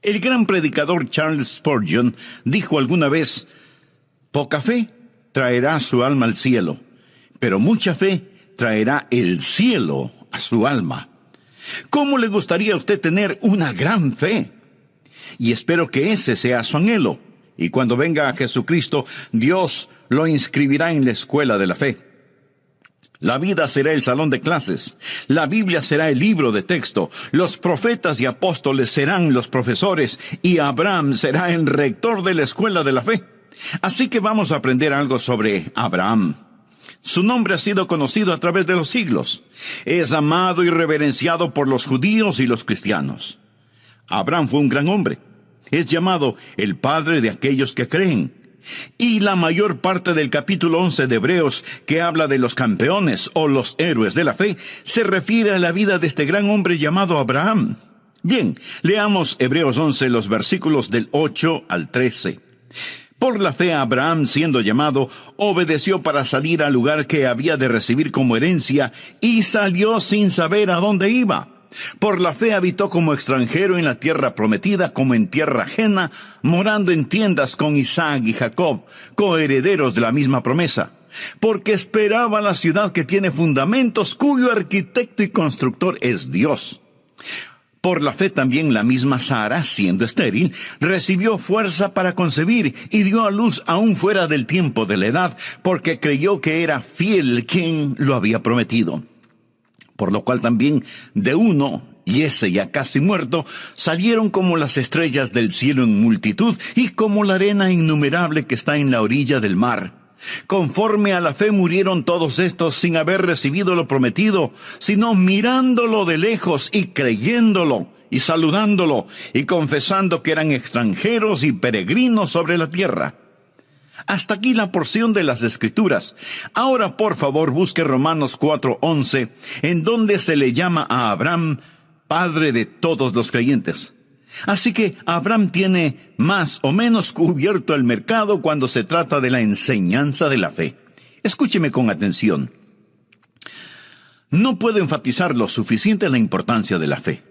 El gran predicador Charles Spurgeon dijo alguna vez: poca fe traerá su alma al cielo, pero mucha fe traerá el cielo a su alma. ¿Cómo le gustaría a usted tener una gran fe? Y espero que ese sea su anhelo. Y cuando venga a Jesucristo, Dios lo inscribirá en la escuela de la fe. La vida será el salón de clases, la Biblia será el libro de texto, los profetas y apóstoles serán los profesores, y Abraham será el rector de la escuela de la fe. Así que vamos a aprender algo sobre Abraham. Su nombre ha sido conocido a través de los siglos. Es amado y reverenciado por los judíos y los cristianos. Abraham fue un gran hombre. Es llamado el padre de aquellos que creen. Y la mayor parte del capítulo 11 de Hebreos, que habla de los campeones o los héroes de la fe, se refiere a la vida de este gran hombre llamado Abraham. Bien, leamos Hebreos 11, los versículos del 8 al 13. Por la fe Abraham, siendo llamado, obedeció para salir al lugar que había de recibir como herencia, y salió sin saber a dónde iba. Por la fe habitó como extranjero en la tierra prometida, como en tierra ajena, morando en tiendas con Isaac y Jacob, coherederos de la misma promesa. Porque esperaba la ciudad que tiene fundamentos, cuyo arquitecto y constructor es Dios. Por la fe también la misma Sara, siendo estéril, recibió fuerza para concebir y dio a luz aún fuera del tiempo de la edad, porque creyó que era fiel quien lo había prometido. Por lo cual también de uno, y ese ya casi muerto, salieron como las estrellas del cielo en multitud, y como la arena innumerable que está en la orilla del mar. Conforme a la fe murieron todos estos sin haber recibido lo prometido, sino mirándolo de lejos y creyéndolo, y saludándolo, y confesando que eran extranjeros y peregrinos sobre la tierra. Hasta aquí la porción de las Escrituras. Ahora, por favor, busque Romanos 4:11, en donde se le llama a Abraham padre de todos los creyentes. Así que Abraham tiene más o menos cubierto el mercado cuando se trata de la enseñanza de la fe. Escúcheme con atención. No puedo enfatizar lo suficiente la importancia de la fe.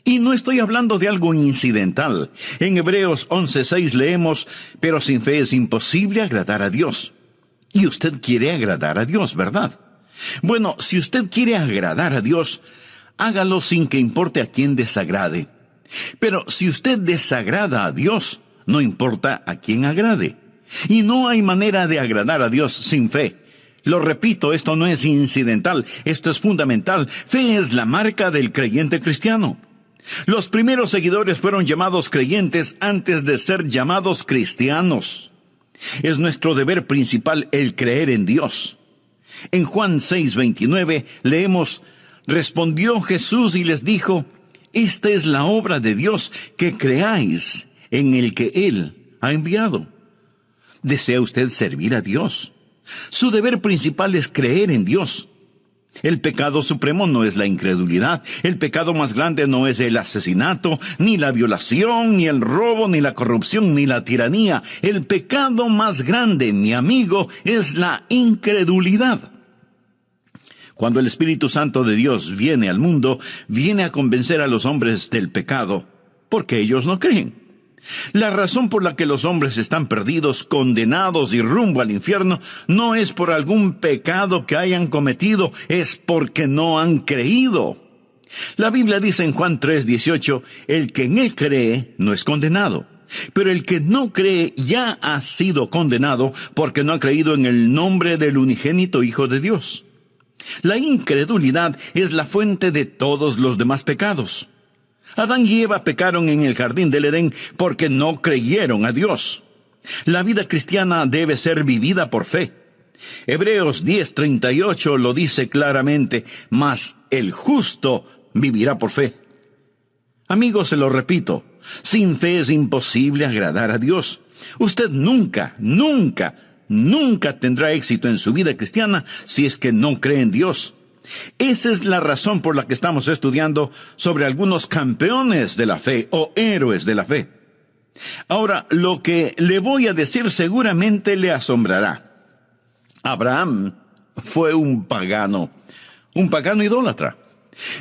Y no estoy hablando de algo incidental. En Hebreos 11:6 leemos: pero sin fe es imposible agradar a Dios. Y usted quiere agradar a Dios, ¿verdad? Bueno, si usted quiere agradar a Dios, hágalo sin que importe a quién desagrade. Pero si usted desagrada a Dios, no importa a quién agrade. Y no hay manera de agradar a Dios sin fe. Lo repito, esto no es incidental, esto es fundamental. Fe es la marca del creyente cristiano. Los primeros seguidores fueron llamados creyentes antes de ser llamados cristianos. Es nuestro deber principal el creer en Dios. En Juan 6:29 leemos: respondió Jesús y les dijo: esta es la obra de Dios, que creáis en el que Él ha enviado. ¿Desea usted servir a Dios? Su deber principal es creer en Dios. El pecado supremo no es la incredulidad. El pecado más grande no es el asesinato, ni la violación, ni el robo, ni la corrupción, ni la tiranía. El pecado más grande, mi amigo, es la incredulidad. Cuando el Espíritu Santo de Dios viene al mundo, viene a convencer a los hombres del pecado, porque ellos no creen. La razón por la que los hombres están perdidos, condenados y rumbo al infierno, no es por algún pecado que hayan cometido, es porque no han creído. La Biblia dice en Juan 3:18, el que en Él cree no es condenado. Pero el que no cree ya ha sido condenado porque no ha creído en el nombre del unigénito Hijo de Dios. La incredulidad es la fuente de todos los demás pecados. Adán y Eva pecaron en el jardín del Edén porque no creyeron a Dios. La vida cristiana debe ser vivida por fe. Hebreos 10:38 lo dice claramente: mas el justo vivirá por fe. Amigos, se lo repito, sin fe es imposible agradar a Dios. Usted nunca tendrá éxito en su vida cristiana si es que no cree en Dios. Esa es la razón por la que estamos estudiando sobre algunos campeones de la fe o héroes de la fe. Ahora, lo que le voy a decir seguramente le asombrará. Abraham fue un pagano idólatra.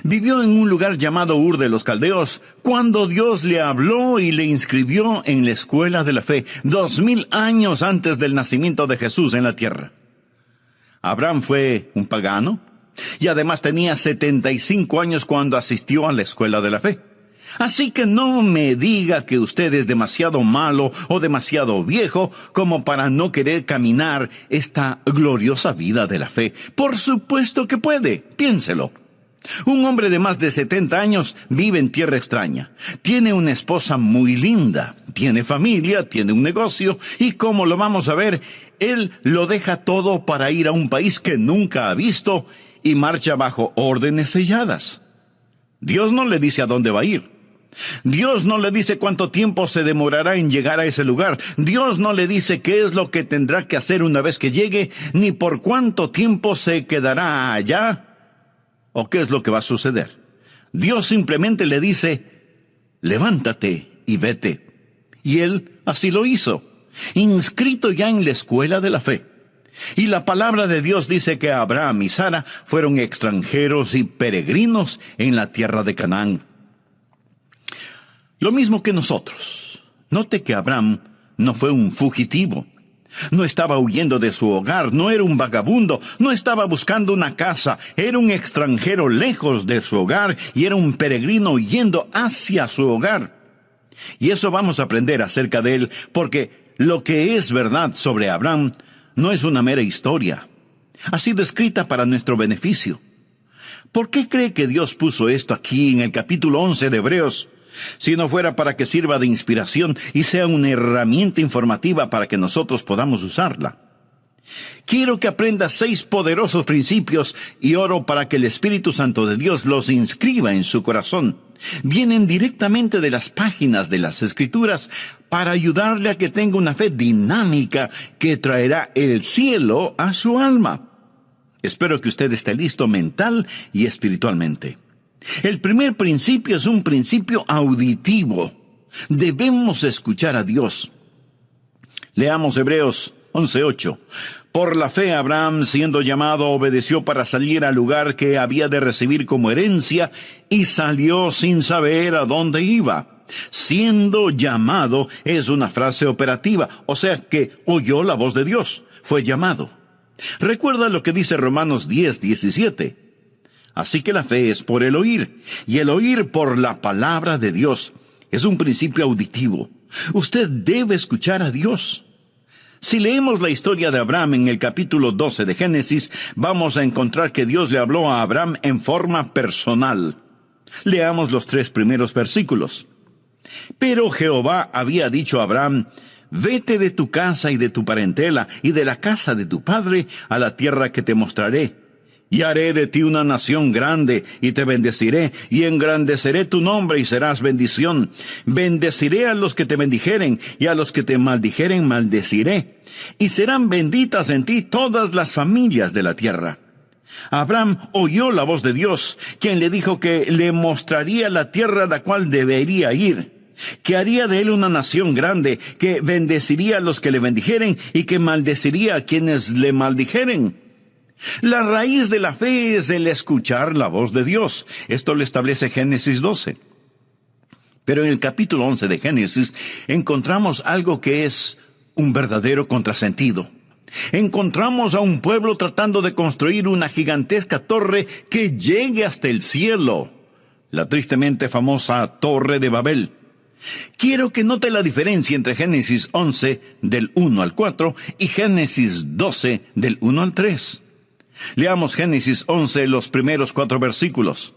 Vivió en un lugar llamado Ur de los Caldeos, cuando Dios le habló y le inscribió en la escuela de la fe, 2000 años antes del nacimiento de Jesús en la tierra. Abraham fue un pagano, y además tenía 75 años cuando asistió a la escuela de la fe. Así que no me diga que usted es demasiado malo o demasiado viejo como para no querer caminar esta gloriosa vida de la fe. Por supuesto que puede, piénselo. Un hombre de más de 70 años vive en tierra extraña. Tiene una esposa muy linda, tiene familia, tiene un negocio, y como lo vamos a ver, él lo deja todo para ir a un país que nunca ha visto y marcha bajo órdenes selladas. Dios no le dice a dónde va a ir. Dios no le dice cuánto tiempo se demorará en llegar a ese lugar. Dios no le dice qué es lo que tendrá que hacer una vez que llegue, ni por cuánto tiempo se quedará allá, o qué es lo que va a suceder. Dios simplemente le dice, levántate y vete. Y él así lo hizo, inscrito ya en la escuela de la fe. Y la palabra de Dios dice que Abraham y Sara fueron extranjeros y peregrinos en la tierra de Canaán. Lo mismo que nosotros. Note que Abraham no fue un fugitivo. No estaba huyendo de su hogar, no era un vagabundo, no estaba buscando una casa, era un extranjero lejos de su hogar y era un peregrino yendo hacia su hogar. Y eso vamos a aprender acerca de él, porque lo que es verdad sobre Abraham no es una mera historia. Ha sido escrita para nuestro beneficio. ¿Por qué cree que Dios puso esto aquí en el capítulo 11 de Hebreos? Si no fuera para que sirva de inspiración y sea una herramienta informativa para que nosotros podamos usarla. Quiero que aprenda 6 poderosos principios y oro para que el Espíritu Santo de Dios los inscriba en su corazón. Vienen directamente de las páginas de las Escrituras para ayudarle a que tenga una fe dinámica que traerá el cielo a su alma. Espero que usted esté listo mental y espiritualmente. El primer principio es un principio auditivo. Debemos escuchar a Dios. Leamos Hebreos 11:8. Por la fe Abraham, siendo llamado, obedeció para salir al lugar que había de recibir como herencia, y salió sin saber a dónde iba. Siendo llamado es una frase operativa, o sea que oyó la voz de Dios, fue llamado. Recuerda lo que dice Romanos 10:17. Así que la fe es por el oír, y el oír por la palabra de Dios. Es un principio auditivo. Usted debe escuchar a Dios. Si leemos la historia de Abraham en el capítulo 12 de Génesis, vamos a encontrar que Dios le habló a Abraham en forma personal. Leamos los 3 primeros versículos. Pero Jehová había dicho a Abraham, vete de tu casa y de tu parentela y de la casa de tu padre a la tierra que te mostraré. Y haré de ti una nación grande, y te bendeciré, y engrandeceré tu nombre, y serás bendición. Bendeciré a los que te bendijeren, y a los que te maldijeren maldeciré. Y serán benditas en ti todas las familias de la tierra. Abraham oyó la voz de Dios, quien le dijo que le mostraría la tierra a la cual debería ir, que haría de él una nación grande, que bendeciría a los que le bendijeren, y que maldeciría a quienes le maldijeren. La raíz de la fe es el escuchar la voz de Dios. Esto lo establece Génesis 12. Pero en el capítulo 11 de Génesis encontramos algo que es un verdadero contrasentido. Encontramos a un pueblo tratando de construir una gigantesca torre que llegue hasta el cielo. La tristemente famosa Torre de Babel. Quiero que note la diferencia entre Génesis 11 del 1 al 4 y Génesis 12 del 1 al 3. Leamos Génesis 11, los primeros 4 versículos.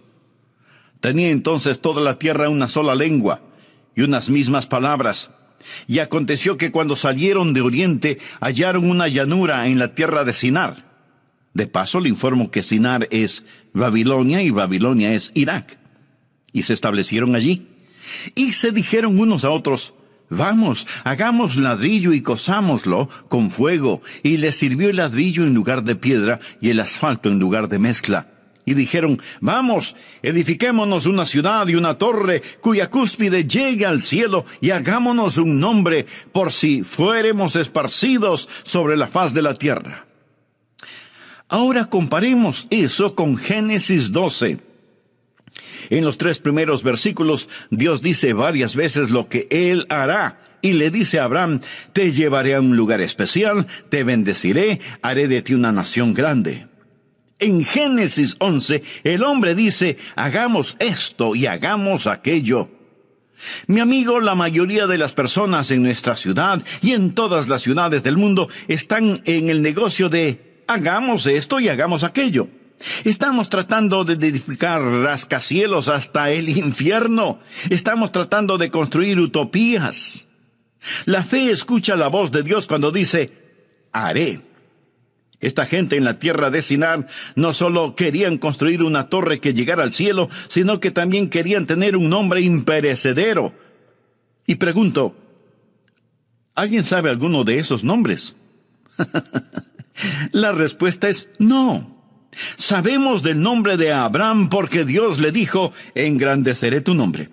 Tenía entonces toda la tierra una sola lengua y unas mismas palabras. Y aconteció que cuando salieron de oriente hallaron una llanura en la tierra de Sinar. De paso le informo que Sinar es Babilonia y Babilonia es Irak. Y se establecieron allí. Y se dijeron unos a otros, vamos, hagamos ladrillo y cozámoslo con fuego. Y les sirvió el ladrillo en lugar de piedra y el asfalto en lugar de mezcla. Y dijeron, vamos, edifiquémonos una ciudad y una torre cuya cúspide llegue al cielo y hagámonos un nombre por si fuéremos esparcidos sobre la faz de la tierra. Ahora comparemos eso con Génesis 12. En los 3 primeros versículos, Dios dice varias veces lo que Él hará. Y le dice a Abraham, te llevaré a un lugar especial, te bendeciré, haré de ti una nación grande. En Génesis 11, el hombre dice, hagamos esto y hagamos aquello. Mi amigo, la mayoría de las personas en nuestra ciudad y en todas las ciudades del mundo están en el negocio de hagamos esto y hagamos aquello. Estamos tratando de edificar rascacielos hasta el infierno. Estamos tratando de construir utopías. La fe escucha la voz de Dios cuando dice, haré. Esta gente en la tierra de Sinar no solo querían construir una torre que llegara al cielo, sino que también querían tener un nombre imperecedero. Y pregunto, ¿alguien sabe alguno de esos nombres? La respuesta es no. Sabemos del nombre de Abraham porque Dios le dijo, engrandeceré tu nombre.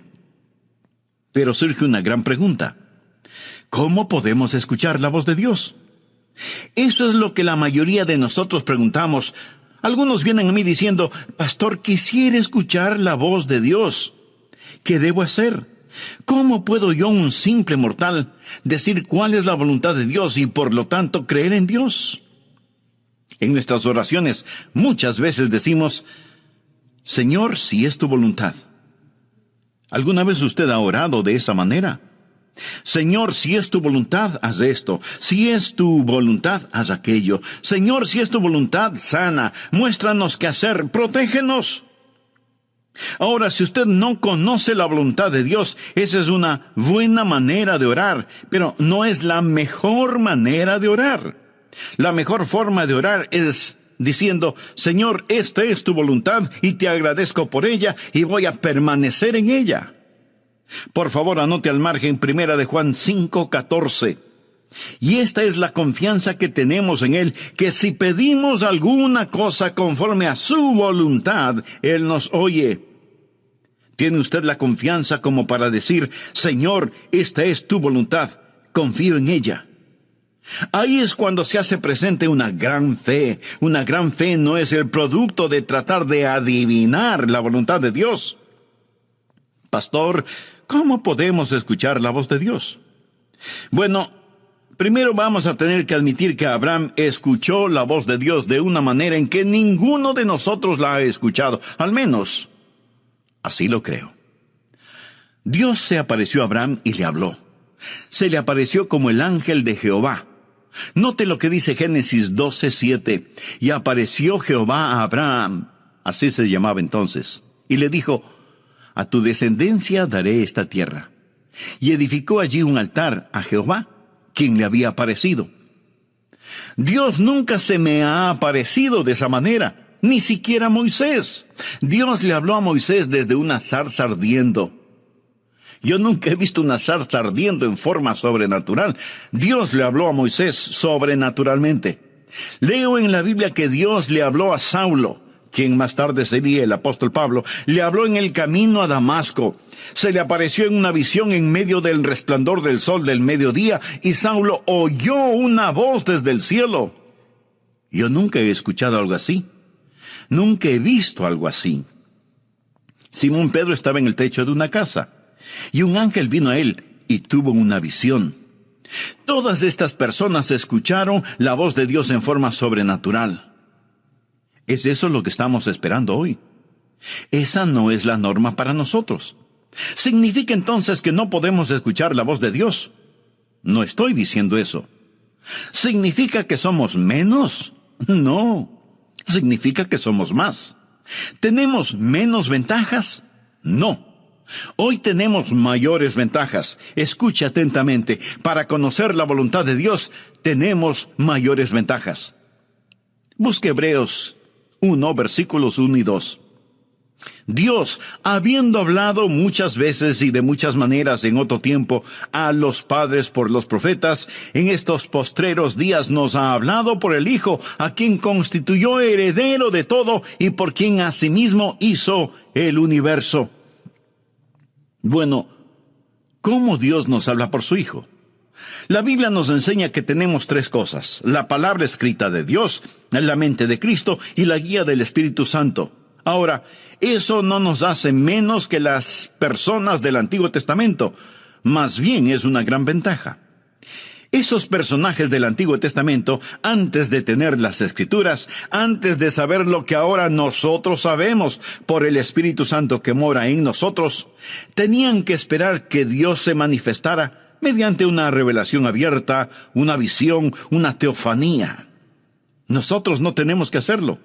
Pero surge una gran pregunta. ¿Cómo podemos escuchar la voz de Dios? Eso es lo que la mayoría de nosotros preguntamos. Algunos vienen a mí diciendo, pastor, quisiera escuchar la voz de Dios. ¿Qué debo hacer? ¿Cómo puedo yo, un simple mortal, decir cuál es la voluntad de Dios y por lo tanto creer en Dios? En nuestras oraciones muchas veces decimos, Señor, si es tu voluntad. ¿Alguna vez usted ha orado de esa manera? Señor, si es tu voluntad, haz esto. Si es tu voluntad, haz aquello. Señor, si es tu voluntad, sana. Muéstranos qué hacer. Protégenos. Ahora, si usted no conoce la voluntad de Dios, esa es una buena manera de orar, pero no es la mejor manera de orar. La mejor forma de orar es diciendo, Señor, esta es tu voluntad y te agradezco por ella y voy a permanecer en ella. Por favor, anote al margen 1 de Juan 5:14. Y esta es la confianza que tenemos en Él, que si pedimos alguna cosa conforme a su voluntad, Él nos oye. ¿Tiene usted la confianza como para decir, Señor, esta es tu voluntad, confío en ella? Ahí es cuando se hace presente una gran fe. Una gran fe no es el producto de tratar de adivinar la voluntad de Dios. Pastor, ¿cómo podemos escuchar la voz de Dios? Bueno, primero vamos a tener que admitir que Abraham escuchó la voz de Dios de una manera en que ninguno de nosotros la ha escuchado. Al menos, así lo creo. Dios se apareció a Abraham y le habló. Se le apareció como el ángel de Jehová. Note lo que dice Génesis 12:7. Y apareció Jehová a Abraham, así se llamaba entonces, y le dijo, a tu descendencia daré esta tierra. Y edificó allí un altar a Jehová, quien le había aparecido. Dios nunca se me ha aparecido de esa manera, ni siquiera a Moisés. Dios le habló a Moisés desde una zarza ardiendo. Yo nunca he visto una zarza ardiendo en forma sobrenatural. Dios le habló a Moisés sobrenaturalmente. Leo en la Biblia que Dios le habló a Saulo, quien más tarde sería el apóstol Pablo. Le habló en el camino a Damasco. Se le apareció en una visión en medio del resplandor del sol del mediodía, y Saulo oyó una voz desde el cielo. Yo nunca he escuchado algo así. Nunca he visto algo así. Simón Pedro estaba en el techo de una casa, y un ángel vino a él y tuvo una visión. Todas estas personas escucharon la voz de Dios en forma sobrenatural. ¿Es eso lo que estamos esperando hoy? Esa no es la norma para nosotros. ¿Significa entonces que no podemos escuchar la voz de Dios? No estoy diciendo eso. ¿Significa que somos menos? No. Significa que somos más. ¿Tenemos menos ventajas? No. Hoy tenemos mayores ventajas. Escuche atentamente. Para conocer la voluntad de Dios, tenemos mayores ventajas. Busque Hebreos 1, versículos 1 y 2. Dios, habiendo hablado muchas veces y de muchas maneras en otro tiempo a los padres por los profetas, en estos postreros días nos ha hablado por el Hijo, a quien constituyó heredero de todo y por quien asimismo hizo el universo. Bueno, ¿cómo Dios nos habla por su Hijo? La Biblia nos enseña que tenemos 3 cosas: la palabra escrita de Dios, la mente de Cristo y la guía del Espíritu Santo. Ahora, eso no nos hace menos que las personas del Antiguo Testamento. Más bien es una gran ventaja. Esos personajes del Antiguo Testamento, antes de tener las Escrituras, antes de saber lo que ahora nosotros sabemos por el Espíritu Santo que mora en nosotros, tenían que esperar que Dios se manifestara mediante una revelación abierta, una visión, una teofanía. Nosotros no tenemos que hacerlo.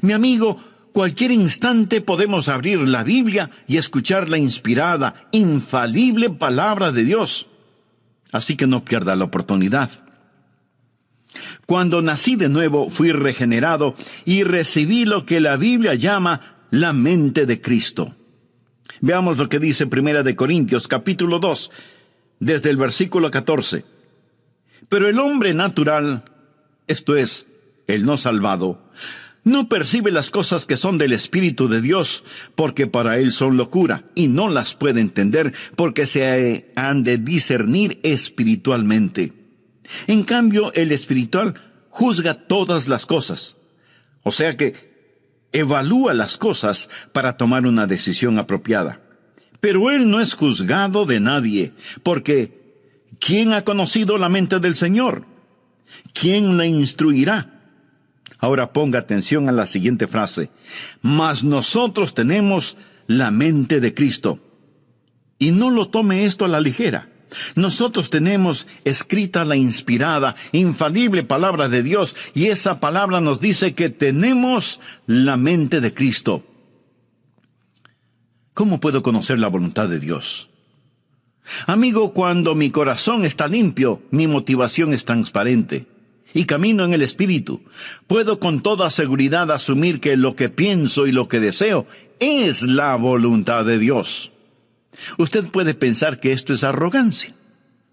Mi amigo, cualquier instante podemos abrir la Biblia y escuchar la inspirada, infalible palabra de Dios. Así que no pierda la oportunidad. Cuando nací de nuevo, fui regenerado y recibí lo que la Biblia llama la mente de Cristo. Veamos lo que dice 1 Corintios capítulo 2, desde el versículo 14. Pero el hombre natural, esto es, el no salvado, no percibe las cosas que son del Espíritu de Dios, porque para él son locura, y no las puede entender, porque se han de discernir espiritualmente. En cambio, el espiritual juzga todas las cosas. O sea que evalúa las cosas para tomar una decisión apropiada. Pero él no es juzgado de nadie, porque ¿quién ha conocido la mente del Señor? ¿Quién la instruirá? Ahora ponga atención a la siguiente frase. Mas nosotros tenemos la mente de Cristo. Y no lo tome esto a la ligera. Nosotros tenemos escrita la inspirada, infalible palabra de Dios, y esa palabra nos dice que tenemos la mente de Cristo. ¿Cómo puedo conocer la voluntad de Dios? Amigo, cuando mi corazón está limpio, mi motivación es transparente. Y camino en el Espíritu, puedo con toda seguridad asumir que lo que pienso y lo que deseo es la voluntad de Dios. Usted puede pensar que esto es arrogancia.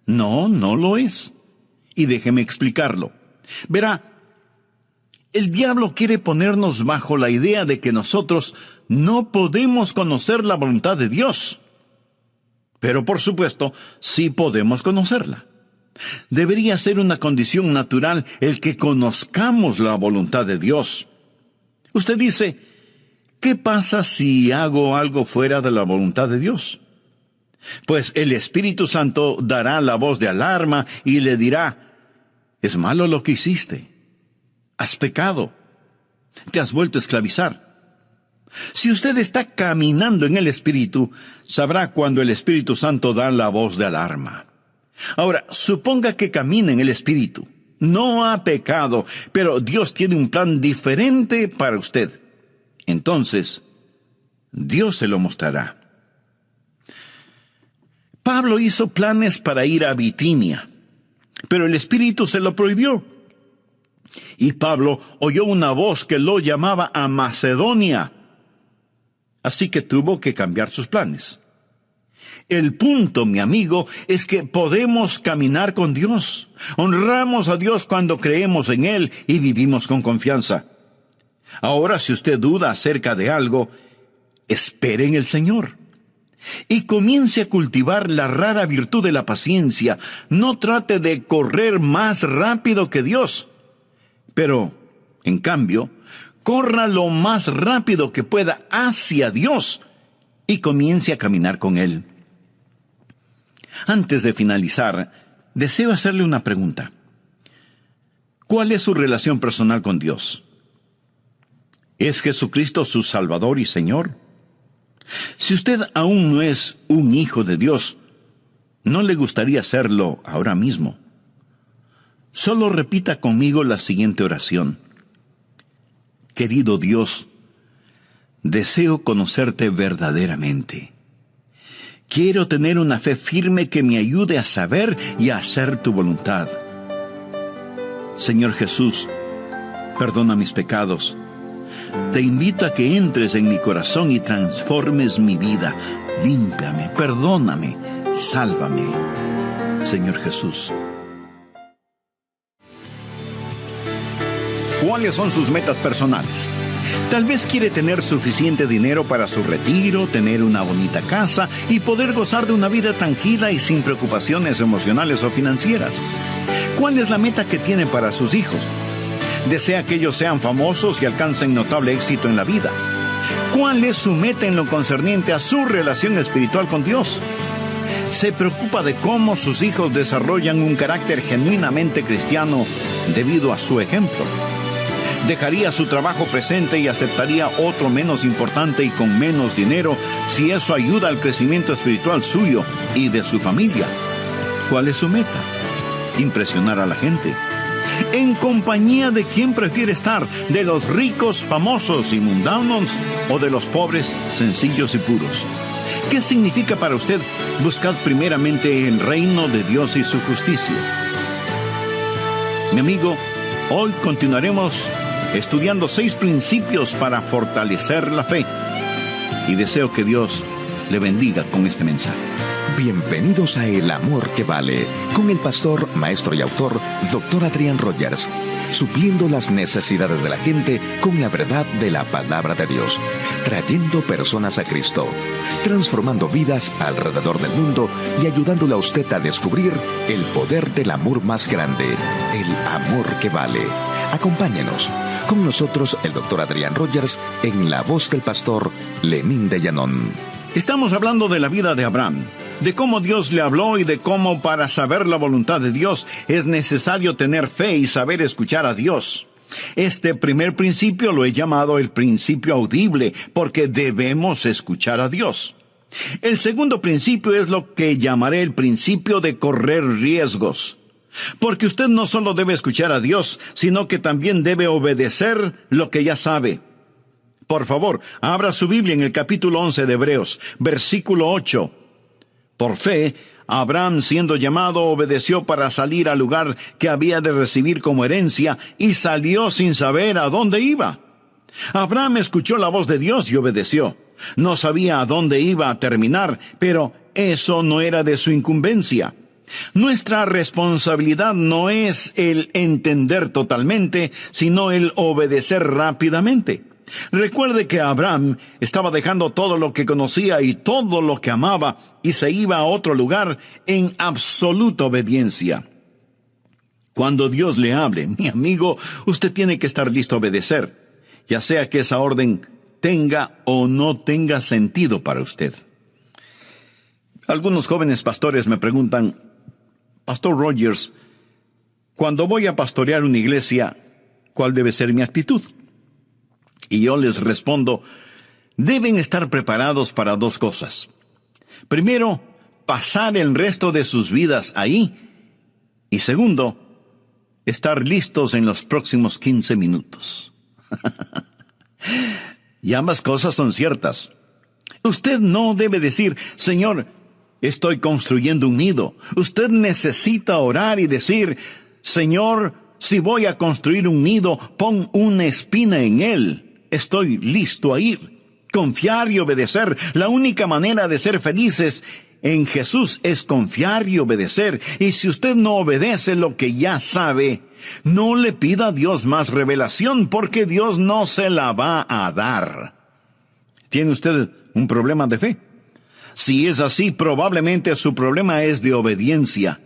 No, no lo es. Y déjeme explicarlo. Verá, el diablo quiere ponernos bajo la idea de que nosotros no podemos conocer la voluntad de Dios. Pero por supuesto, sí podemos conocerla. Debería ser una condición natural el que conozcamos la voluntad de Dios. Usted dice, ¿qué pasa si hago algo fuera de la voluntad de Dios? Pues el Espíritu Santo dará la voz de alarma y le dirá, es malo lo que hiciste, has pecado, te has vuelto a esclavizar. Si usted está caminando en el Espíritu, sabrá cuando el Espíritu Santo da la voz de alarma. Ahora, suponga que camina en el Espíritu. No ha pecado, pero Dios tiene un plan diferente para usted. Entonces, Dios se lo mostrará. Pablo hizo planes para ir a Bitinia, pero el Espíritu se lo prohibió. Y Pablo oyó una voz que lo llamaba a Macedonia. Así que tuvo que cambiar sus planes. El punto, mi amigo, es que podemos caminar con Dios. Honramos a Dios cuando creemos en Él y vivimos con confianza. Ahora, si usted duda acerca de algo, espere en el Señor. Y comience a cultivar la rara virtud de la paciencia. No trate de correr más rápido que Dios. Pero, en cambio, corra lo más rápido que pueda hacia Dios y comience a caminar con Él. Antes de finalizar, deseo hacerle una pregunta. ¿Cuál es su relación personal con Dios? ¿Es Jesucristo su Salvador y Señor? Si usted aún no es un hijo de Dios, ¿no le gustaría serlo ahora mismo? Solo repita conmigo la siguiente oración. Querido Dios, deseo conocerte verdaderamente. Quiero tener una fe firme que me ayude a saber y a hacer tu voluntad. Señor Jesús, perdona mis pecados. Te invito a que entres en mi corazón y transformes mi vida. Límpiame, perdóname, sálvame. Señor Jesús. ¿Cuáles son sus metas personales? Tal vez quiere tener suficiente dinero para su retiro, tener una bonita casa y poder gozar de una vida tranquila y sin preocupaciones emocionales o financieras. ¿Cuál es la meta que tiene para sus hijos? ¿Desea que ellos sean famosos y alcancen notable éxito en la vida? ¿Cuál es su meta en lo concerniente a su relación espiritual con Dios? ¿Se preocupa de cómo sus hijos desarrollan un carácter genuinamente cristiano debido a su ejemplo? ¿Dejaría su trabajo presente y aceptaría otro menos importante y con menos dinero si eso ayuda al crecimiento espiritual suyo y de su familia? ¿Cuál es su meta? Impresionar a la gente. ¿En compañía de quién prefiere estar? ¿De los ricos, famosos y mundanos o de los pobres, sencillos y puros? ¿Qué significa para usted buscar primeramente el reino de Dios y su justicia? Mi amigo, hoy continuaremos estudiando 6 principios para fortalecer la fe. Y deseo que Dios le bendiga con este mensaje. Bienvenidos a El Amor que Vale, con el pastor, maestro y autor, Dr. Adrián Rogers, supliendo las necesidades de la gente con la verdad de la palabra de Dios, trayendo personas a Cristo, transformando vidas alrededor del mundo y ayudándole a usted a descubrir el poder del amor más grande, el amor que vale. Acompáñenos. Con nosotros el Dr. Adrián Rogers en la voz del pastor Lenín de Llanón. Estamos hablando de la vida de Abraham, de cómo Dios le habló y de cómo para saber la voluntad de Dios es necesario tener fe y saber escuchar a Dios. Este primer principio lo he llamado el principio audible, porque debemos escuchar a Dios. El segundo principio es lo que llamaré el principio de correr riesgos. Porque usted no solo debe escuchar a Dios, sino que también debe obedecer lo que ya sabe. Por favor, abra su Biblia en el capítulo 11 de Hebreos, versículo 8. Por fe, Abraham, siendo llamado, obedeció para salir al lugar que había de recibir como herencia, y salió sin saber a dónde iba. Abraham escuchó la voz de Dios y obedeció. No sabía a dónde iba a terminar, pero eso no era de su incumbencia. Nuestra responsabilidad no es el entender totalmente, sino el obedecer rápidamente. Recuerde que Abraham estaba dejando todo lo que conocía y todo lo que amaba y se iba a otro lugar en absoluta obediencia. Cuando Dios le hable, mi amigo, usted tiene que estar listo a obedecer, ya sea que esa orden tenga o no tenga sentido para usted. Algunos jóvenes pastores me preguntan: Pastor Rogers, cuando voy a pastorear una iglesia, ¿cuál debe ser mi actitud? Y yo les respondo: deben estar preparados para 2 cosas. Primero, pasar el resto de sus vidas ahí. Y segundo, estar listos en los próximos 15 minutos. Y ambas cosas son ciertas. Usted no debe decir: Señor, estoy construyendo un nido. Usted necesita orar y decir: Señor, si voy a construir un nido, pon una espina en él. Estoy listo a ir. Confiar y obedecer. La única manera de ser felices en Jesús es confiar y obedecer. Y si usted no obedece lo que ya sabe, no le pida a Dios más revelación, porque Dios no se la va a dar. ¿Tiene usted un problema de fe? Si es así, probablemente su problema es de obediencia.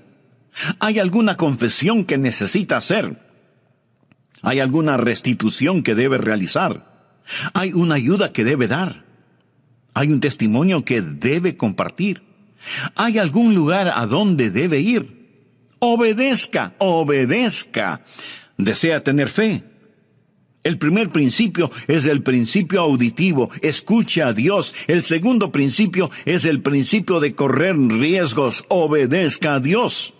¿Hay alguna confesión que necesita hacer? ¿Hay alguna restitución que debe realizar? ¿Hay una ayuda que debe dar? ¿Hay un testimonio que debe compartir? ¿Hay algún lugar a donde debe ir? Obedezca, obedezca. ¿Desea tener fe? El primer principio es el principio auditivo. Escuche a Dios. El segundo principio es el principio de correr riesgos. Obedezca a Dios.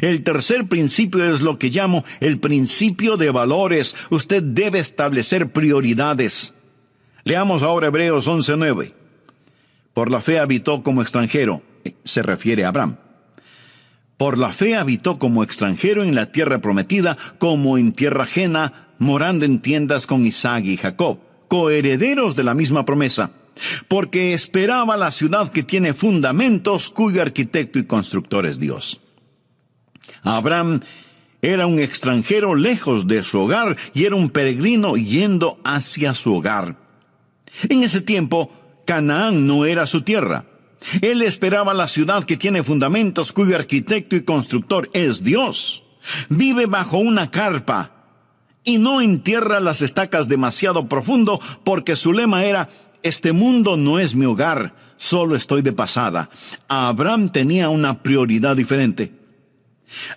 El tercer principio es lo que llamo el principio de valores. Usted debe establecer prioridades. Leamos ahora Hebreos 11:9. Por la fe habitó como extranjero. Se refiere a Abraham. Por la fe habitó como extranjero en la tierra prometida, como en tierra ajena, morando en tiendas con Isaac y Jacob, coherederos de la misma promesa, porque esperaba la ciudad que tiene fundamentos, cuyo arquitecto y constructor es Dios. Abraham era un extranjero lejos de su hogar y era un peregrino yendo hacia su hogar. En ese tiempo, Canaán no era su tierra. Él esperaba la ciudad que tiene fundamentos, cuyo arquitecto y constructor es Dios. Vive bajo una carpa y no entierra las estacas demasiado profundo, porque su lema era: este mundo no es mi hogar, solo estoy de pasada. Abraham tenía una prioridad diferente.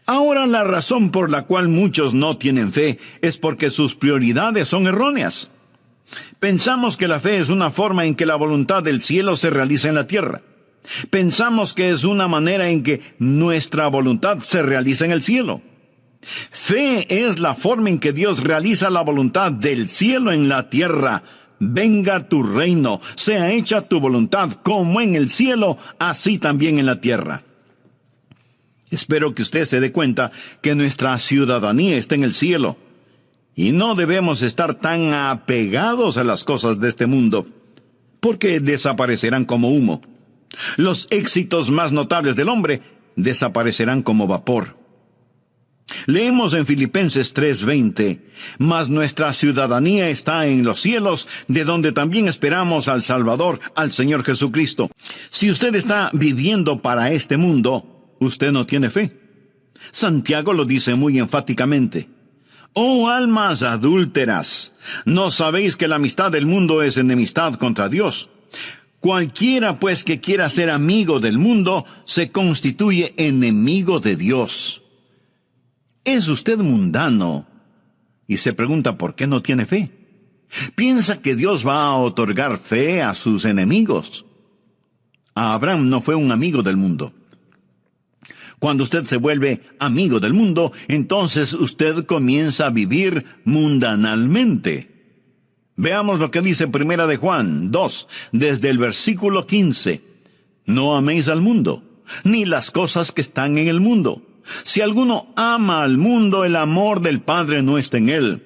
Ahora, la razón por la cual muchos no tienen fe es porque sus prioridades son erróneas. Pensamos que la fe es una forma en que la voluntad del cielo se realiza en la tierra. Pensamos que es una manera en que nuestra voluntad se realiza en el cielo. Fe es la forma en que Dios realiza la voluntad del cielo en la tierra. Venga tu reino, sea hecha tu voluntad, como en el cielo, así también en la tierra. Espero que usted se dé cuenta que nuestra ciudadanía está en el cielo, y no debemos estar tan apegados a las cosas de este mundo, porque desaparecerán como humo. Los éxitos más notables del hombre desaparecerán como vapor. Leemos en Filipenses 3:20, mas nuestra ciudadanía está en los cielos, de donde también esperamos al Salvador, al Señor Jesucristo. Si usted está viviendo para este mundo, usted no tiene fe. Santiago lo dice muy enfáticamente: oh almas adúlteras, ¿no sabéis que la amistad del mundo es enemistad contra Dios? Cualquiera pues que quiera ser amigo del mundo, se constituye enemigo de Dios. ¿Es usted mundano y se pregunta por qué no tiene fe? ¿Piensa que Dios va a otorgar fe a sus enemigos? Abraham no fue un amigo del mundo. Cuando usted se vuelve amigo del mundo, entonces usted comienza a vivir mundanalmente. Veamos lo que dice 1 de Juan 2, desde el versículo 15. No améis al mundo, ni las cosas que están en el mundo. Si alguno ama al mundo, el amor del Padre no está en él.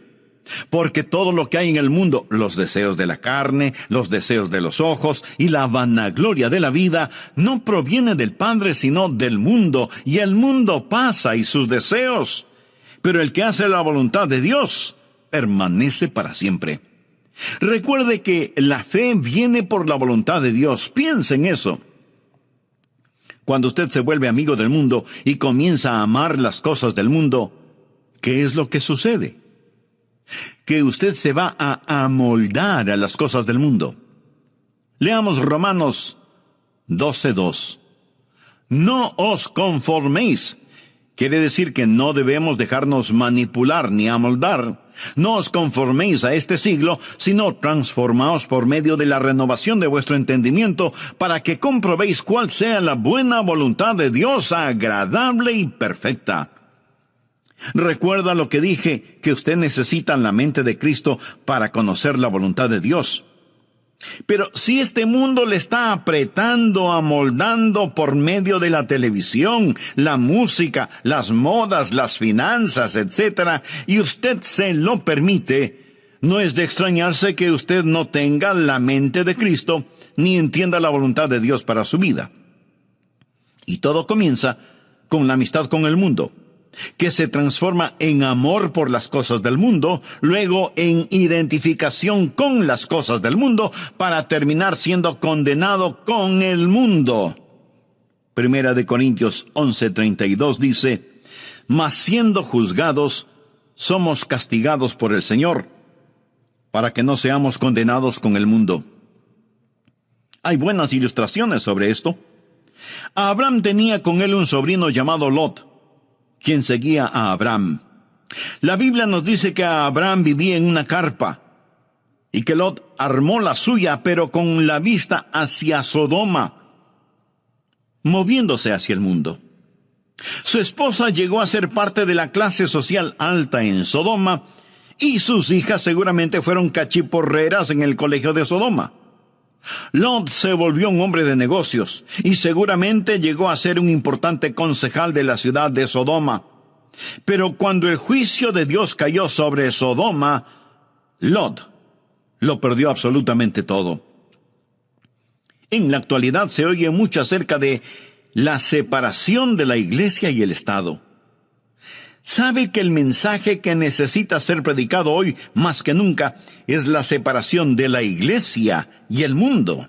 Porque todo lo que hay en el mundo, los deseos de la carne, los deseos de los ojos y la vanagloria de la vida, no proviene del Padre sino del mundo, y el mundo pasa y sus deseos. Pero el que hace la voluntad de Dios permanece para siempre. Recuerde que la fe viene por la voluntad de Dios. Piense en eso. Cuando usted se vuelve amigo del mundo y comienza a amar las cosas del mundo, ¿qué es lo que sucede? Que usted se va a amoldar a las cosas del mundo. Leamos Romanos 12:2. No os conforméis. Quiere decir que no debemos dejarnos manipular ni amoldar. No os conforméis a este siglo, sino transformaos por medio de la renovación de vuestro entendimiento, para que comprobéis cuál sea la buena voluntad de Dios, agradable y perfecta. Recuerda lo que dije, que usted necesita la mente de Cristo para conocer la voluntad de Dios. Pero si este mundo le está apretando, amoldando por medio de la televisión, la música, las modas, las finanzas, etc., y usted se lo permite, no es de extrañarse que usted no tenga la mente de Cristo, ni entienda la voluntad de Dios para su vida. Y todo comienza con la amistad con el mundo, que se transforma en amor por las cosas del mundo, luego en identificación con las cosas del mundo, para terminar siendo condenado con el mundo. 1 de Corintios 11:32 dice: mas siendo juzgados, somos castigados por el Señor, para que no seamos condenados con el mundo. Hay buenas ilustraciones sobre esto. Abraham tenía con él un sobrino llamado Lot, quien seguía a Abraham. La Biblia nos dice que Abraham vivía en una carpa y que Lot armó la suya, pero con la vista hacia Sodoma, moviéndose hacia el mundo. Su esposa llegó a ser parte de la clase social alta en Sodoma, y sus hijas seguramente fueron cachiporreras en el colegio de Sodoma. Lot se volvió un hombre de negocios y seguramente llegó a ser un importante concejal de la ciudad de Sodoma. Pero cuando el juicio de Dios cayó sobre Sodoma, Lot lo perdió absolutamente todo. En la actualidad se oye mucho acerca de la separación de la iglesia y el Estado. ¿Sabe que el mensaje que necesita ser predicado hoy más que nunca es la separación de la iglesia y el mundo?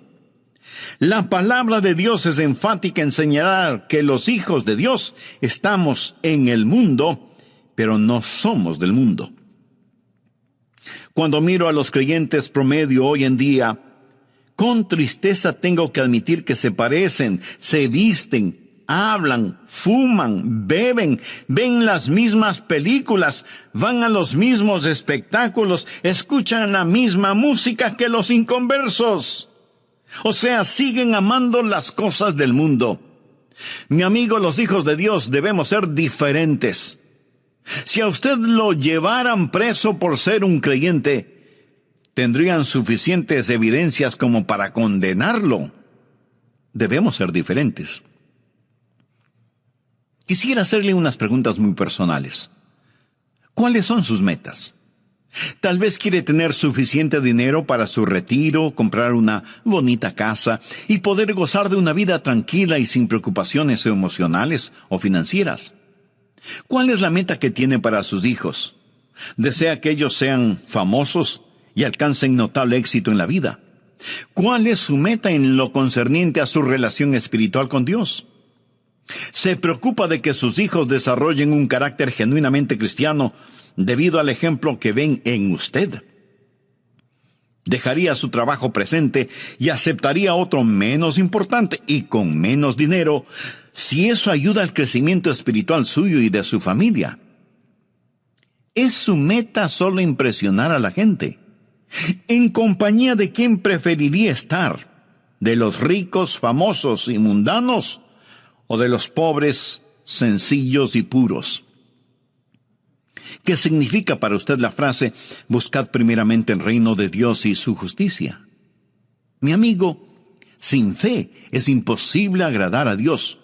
La palabra de Dios es enfática en señalar que los hijos de Dios estamos en el mundo, pero no somos del mundo. Cuando miro a los creyentes promedio hoy en día, con tristeza tengo que admitir que se parecen, se visten, hablan, fuman, beben, ven las mismas películas, van a los mismos espectáculos, escuchan la misma música que los inconversos. O sea, siguen amando las cosas del mundo. Mi amigo, los hijos de Dios debemos ser diferentes. Si a usted lo llevaran preso por ser un creyente, tendrían suficientes evidencias como para condenarlo. Debemos ser diferentes. Quisiera hacerle unas preguntas muy personales. ¿Cuáles son sus metas? Tal vez quiere tener suficiente dinero para su retiro, comprar una bonita casa y poder gozar de una vida tranquila y sin preocupaciones emocionales o financieras. ¿Cuál es la meta que tiene para sus hijos? ¿Desea que ellos sean famosos y alcancen notable éxito en la vida? ¿Cuál es su meta en lo concerniente a su relación espiritual con Dios? ¿Se preocupa de que sus hijos desarrollen un carácter genuinamente cristiano debido al ejemplo que ven en usted? ¿Dejaría su trabajo presente y aceptaría otro menos importante y con menos dinero si eso ayuda al crecimiento espiritual suyo y de su familia? ¿Es su meta solo impresionar a la gente? ¿En compañía de quién preferiría estar? ¿De los ricos, famosos y mundanos o de los pobres, sencillos y puros? ¿Qué significa para usted la frase, buscad primeramente el reino de Dios y su justicia? Mi amigo, sin fe es imposible agradar a Dios.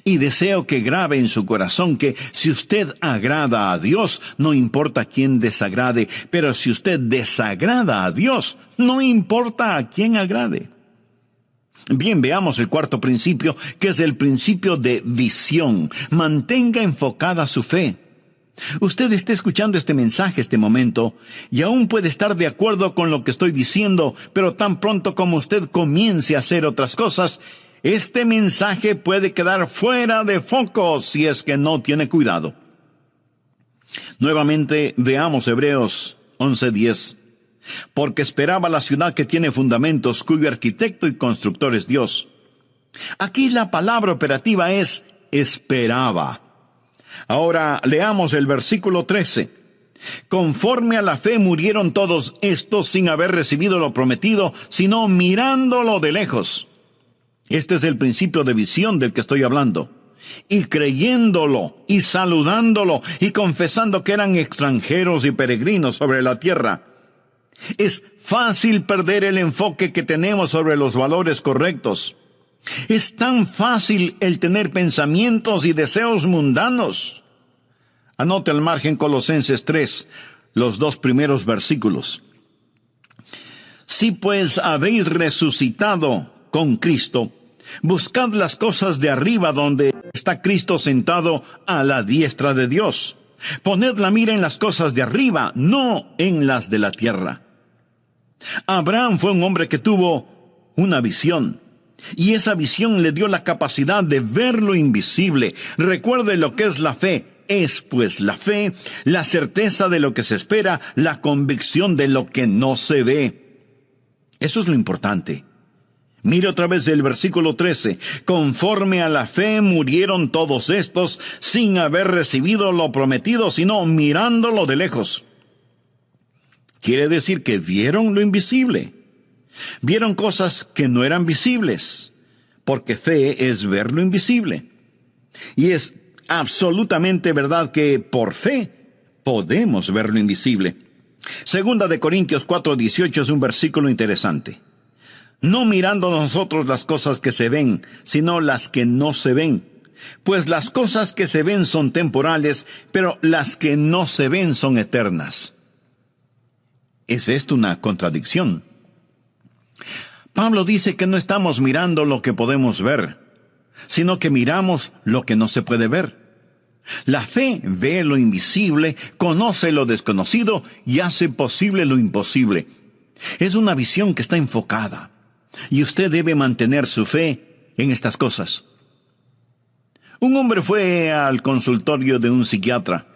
Y deseo que grabe en su corazón que si usted agrada a Dios, no importa a quién desagrade, pero si usted desagrada a Dios, no importa a quién agrade. Bien, veamos el cuarto principio, que es el principio de visión. Mantenga enfocada su fe. Usted está escuchando este mensaje este momento y aún puede estar de acuerdo con lo que estoy diciendo, pero tan pronto como usted comience a hacer otras cosas, este mensaje puede quedar fuera de foco si es que no tiene cuidado. Nuevamente veamos Hebreos 11:10. Porque esperaba la ciudad que tiene fundamentos, cuyo arquitecto y constructor es Dios. Aquí la palabra operativa es esperaba. Ahora leamos el versículo 13. Conforme a la fe murieron todos estos sin haber recibido lo prometido, sino mirándolo de lejos. Este es el principio de visión del que estoy hablando. Y creyéndolo, y saludándolo, y confesando que eran extranjeros y peregrinos sobre la tierra. Es fácil perder el enfoque que tenemos sobre los valores correctos. Es tan fácil el tener pensamientos y deseos mundanos. Anote al margen Colosenses 3, los 2 primeros versículos. Si pues habéis resucitado con Cristo, buscad las cosas de arriba donde está Cristo sentado a la diestra de Dios. Poned la mira en las cosas de arriba, no en las de la tierra. Abraham fue un hombre que tuvo una visión, y esa visión le dio la capacidad de ver lo invisible. Recuerde lo que es la fe. Es pues la fe, la certeza de lo que se espera, la convicción de lo que no se ve. Eso es lo importante. Mire otra vez el versículo 13. Conforme a la fe murieron todos estos sin haber recibido lo prometido, sino mirándolo de lejos. Quiere decir que vieron lo invisible. Vieron cosas que no eran visibles, porque fe es ver lo invisible. Y es absolutamente verdad que por fe podemos ver lo invisible. Segunda de Corintios 4:18 es un versículo interesante. No mirando nosotros las cosas que se ven, sino las que no se ven. Pues las cosas que se ven son temporales, pero las que no se ven son eternas. ¿Es esto una contradicción? Pablo dice que no estamos mirando lo que podemos ver, sino que miramos lo que no se puede ver. La fe ve lo invisible, conoce lo desconocido y hace posible lo imposible. Es una visión que está enfocada, y usted debe mantener su fe en estas cosas. Un hombre fue al consultorio de un psiquiatra.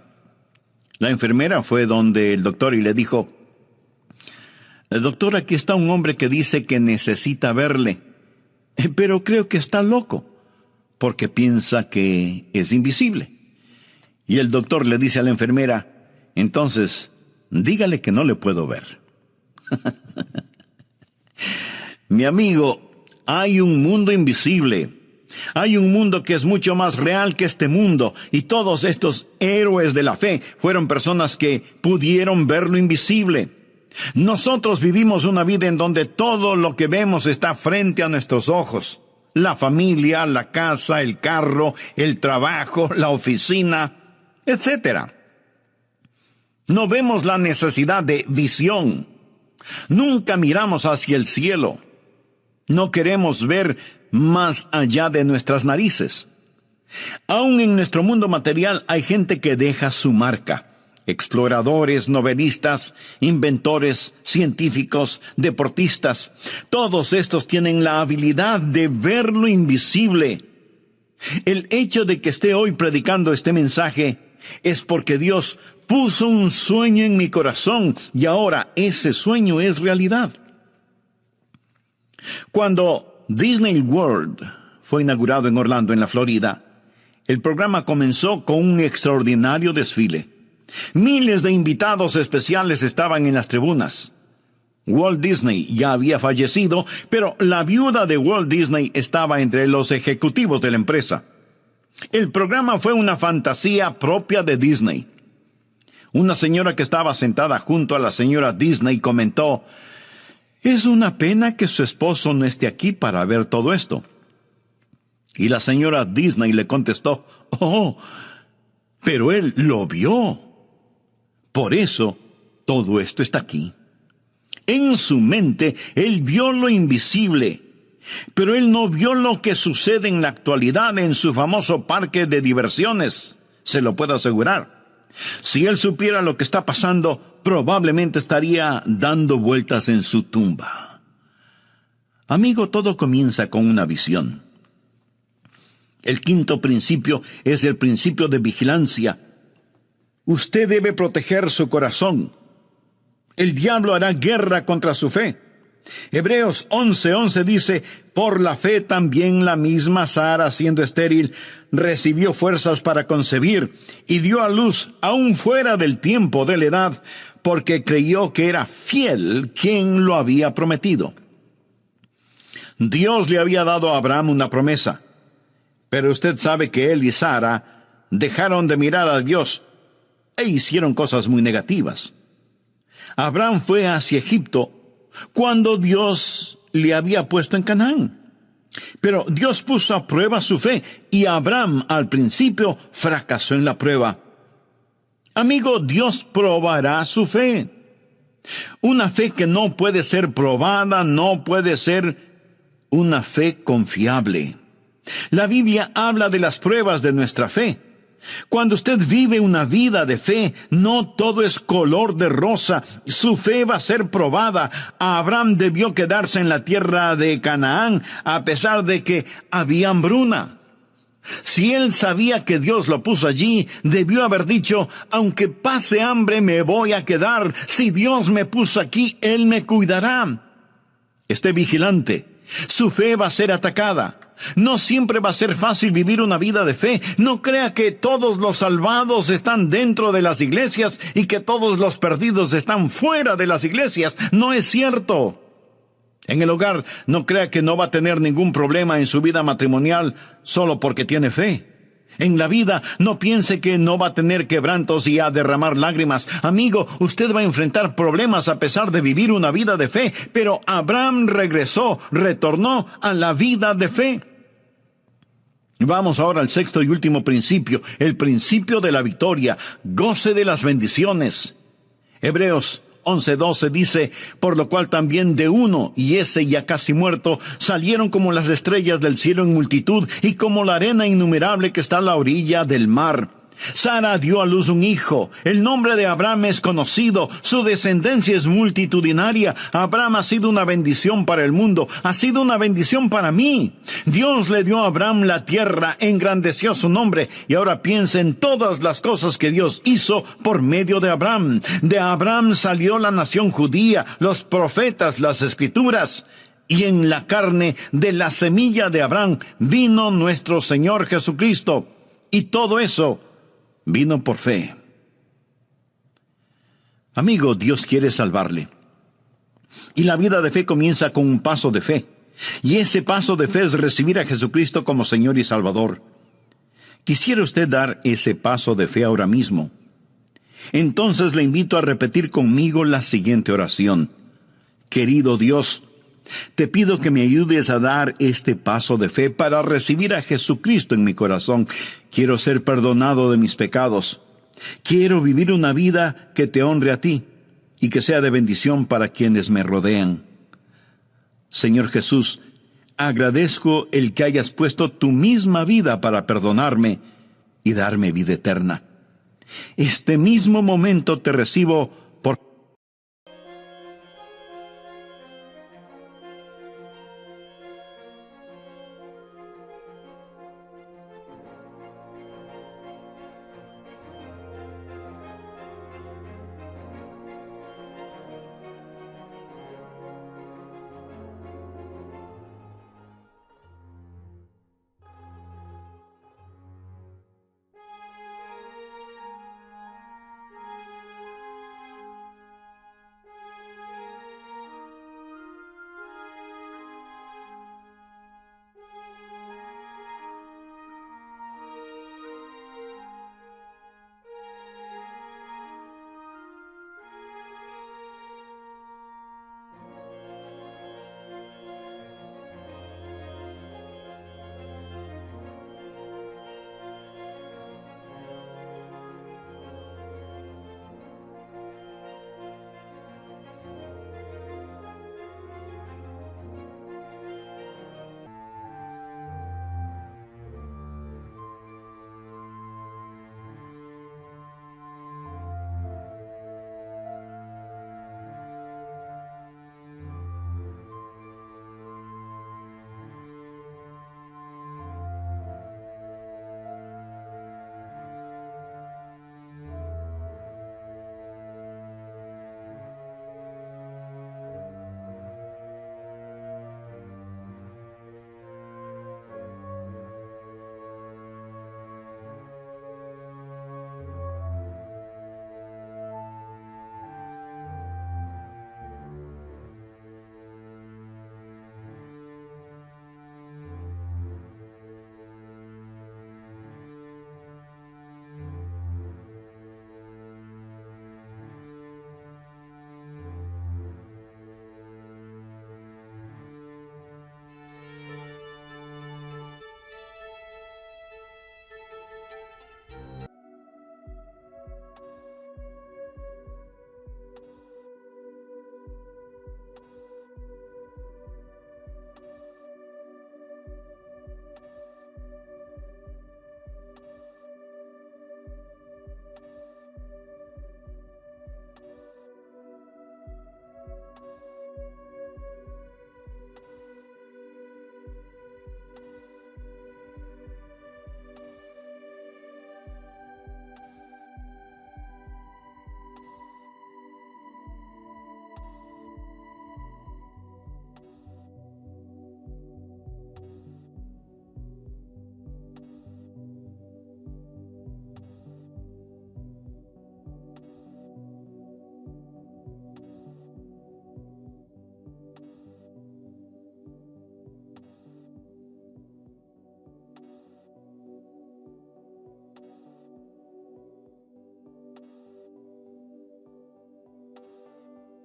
La enfermera fue donde el doctor y le dijo: Doctor, aquí está un hombre que dice que necesita verle, pero creo que está loco, porque piensa que es invisible. Y el doctor le dice a la enfermera, entonces, dígale que no le puedo ver. Mi amigo, hay un mundo invisible. Hay un mundo que es mucho más real que este mundo. Y todos estos héroes de la fe fueron personas que pudieron ver lo invisible. Nosotros vivimos una vida en donde todo lo que vemos está frente a nuestros ojos. La familia, la casa, el carro, el trabajo, la oficina, etc. No vemos la necesidad de visión. Nunca miramos hacia el cielo. No queremos ver más allá de nuestras narices. Aún en nuestro mundo material hay gente que deja su marca. Exploradores, novelistas, inventores, científicos, deportistas. Todos estos tienen la habilidad de ver lo invisible. El hecho de que esté hoy predicando este mensaje es porque Dios puso un sueño en mi corazón y ahora ese sueño es realidad. Cuando Disney World fue inaugurado en Orlando, en la Florida, el programa comenzó con un extraordinario desfile. Miles de invitados especiales estaban en las tribunas. Walt Disney ya había fallecido, pero la viuda de Walt Disney estaba entre los ejecutivos de la empresa. El programa fue una fantasía propia de Disney. Una señora que estaba sentada junto a la señora Disney comentó, «Es una pena que su esposo no esté aquí para ver todo esto». Y la señora Disney le contestó, «Oh, pero él lo vio. Por eso, todo esto está aquí». En su mente, él vio lo invisible, pero él no vio lo que sucede en la actualidad en su famoso parque de diversiones, se lo puedo asegurar. Si él supiera lo que está pasando, probablemente estaría dando vueltas en su tumba. Amigo, todo comienza con una visión. El quinto principio es el principio de vigilancia. Usted debe proteger su corazón. El diablo hará guerra contra su fe. Hebreos 11:11 dice, por la fe también la misma Sara, siendo estéril, recibió fuerzas para concebir y dio a luz aún fuera del tiempo de la edad, porque creyó que era fiel quien lo había prometido. Dios le había dado a Abraham una promesa, pero usted sabe que él y Sara dejaron de mirar a Dios e hicieron cosas muy negativas. Abraham fue hacia Egipto cuando Dios le había puesto en Canaán. Pero Dios puso a prueba su fe y Abraham al principio fracasó en la prueba. Amigo, Dios probará su fe. Una fe que no puede ser probada, no puede ser una fe confiable. La Biblia habla de las pruebas de nuestra fe. Cuando usted vive una vida de fe, no todo es color de rosa. Su fe va a ser probada. Abraham debió quedarse en la tierra de Canaán a pesar de que había hambruna. Si él sabía que Dios lo puso allí, debió haber dicho, aunque pase hambre me voy a quedar. Si Dios me puso aquí, Él me cuidará. Esté vigilante. Su fe va a ser atacada. No siempre va a ser fácil vivir una vida de fe. No crea que todos los salvados están dentro de las iglesias y que todos los perdidos están fuera de las iglesias. No es cierto. En el hogar, no crea que no va a tener ningún problema en su vida matrimonial solo porque tiene fe. En la vida, no piense que no va a tener quebrantos y a derramar lágrimas. Amigo, usted va a enfrentar problemas a pesar de vivir una vida de fe. Pero Abraham retornó a la vida de fe. Vamos ahora al sexto y último principio, el principio de la victoria. Goce de las bendiciones. Hebreos 11:12 dice, por lo cual también de uno, y ese ya casi muerto, salieron como las estrellas del cielo en multitud, y como la arena innumerable que está a la orilla del mar. Sara dio a luz un hijo. El nombre de Abraham es conocido. Su descendencia es multitudinaria. Abraham ha sido una bendición para el mundo. Ha sido una bendición para mí. Dios le dio a Abraham la tierra, engrandeció su nombre. Y ahora piensa en todas las cosas que Dios hizo por medio de Abraham. De Abraham salió la nación judía, los profetas, las escrituras. Y en la carne de la semilla de Abraham vino nuestro Señor Jesucristo. Y todo eso vino por fe. Amigo, Dios quiere salvarle. Y la vida de fe comienza con un paso de fe. Y ese paso de fe es recibir a Jesucristo como Señor y Salvador. ¿Quisiera usted dar ese paso de fe ahora mismo? Entonces le invito a repetir conmigo la siguiente oración. Querido Dios, te pido que me ayudes a dar este paso de fe para recibir a Jesucristo en mi corazón. Quiero ser perdonado de mis pecados. Quiero vivir una vida que te honre a ti y que sea de bendición para quienes me rodean. Señor Jesús, agradezco el que hayas puesto tu misma vida para perdonarme y darme vida eterna. Este mismo momento te recibo